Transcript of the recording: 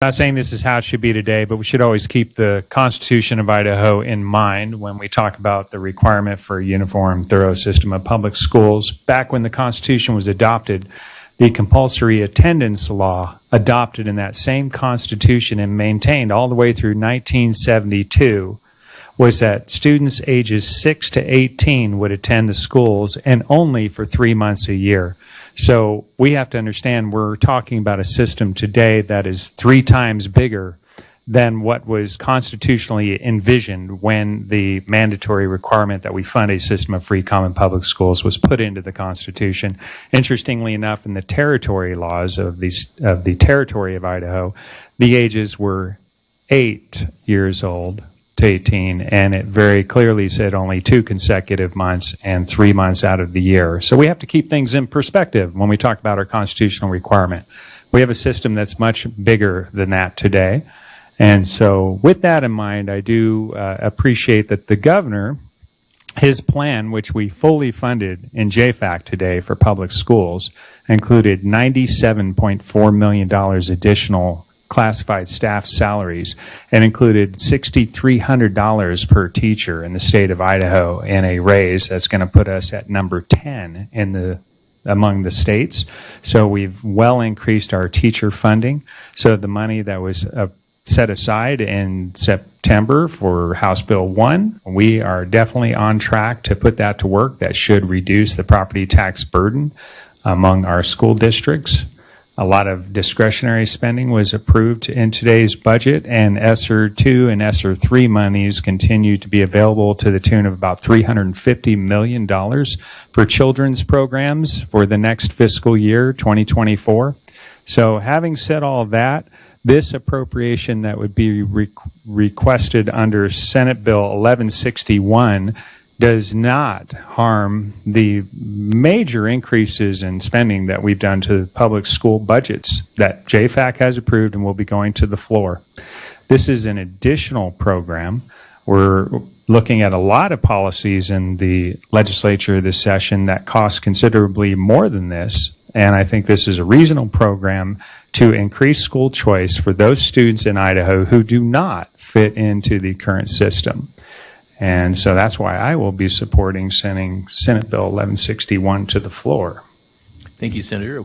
Not saying this is how it should be today, but we should always keep the Constitution of Idaho in mind when we talk about the requirement for a uniform, thorough system of public schools. Back when the Constitution was adopted, the compulsory attendance law adopted in that same Constitution and maintained all the way through 1972 was that students ages 6 to 18 would attend the schools, and only for 3 months a year. So we have to understand we're talking about a system today that is 3 times bigger than what was constitutionally envisioned when the mandatory requirement that we fund a system of free common public schools was put into the Constitution. Interestingly enough, in the territory laws of the territory of Idaho, the ages were 8 years old to 18, and it very clearly said only 2 consecutive months and 3 months out of the year. So we have to keep things in perspective when we talk about our constitutional requirement. We have a system that's much bigger than that today. And so with that in mind, I do appreciate that the governor, his plan, which we fully funded in JFAC today for public schools, included $97.4 million additional classified staff salaries, and included $6,300 per teacher in the state of Idaho in a raise that's going to put us at number 10 in among the states. So we've well increased our teacher funding. So the money that was set aside in September for House Bill 1, we are definitely on track to put that to work. That should reduce the property tax burden among our school districts. A lot of discretionary spending was approved in today's budget, and ESSER 2 and ESSER 3 monies continue to be available to the tune of about $350 million for children's programs for the next fiscal year, 2024. So having said all of that, this appropriation that would be requested under Senate Bill 1161 does not harm the major increases in spending that we've done to public school budgets that JFAC has approved and will be going to the floor. This is an additional program. We're looking at a lot of policies in the legislature this session that cost considerably more than this, and I think this is a reasonable program to increase school choice for those students in Idaho who do not fit into the current system. And so that's why I will be supporting sending Senate Bill 1161 to the floor. Thank you, Senator. Okay.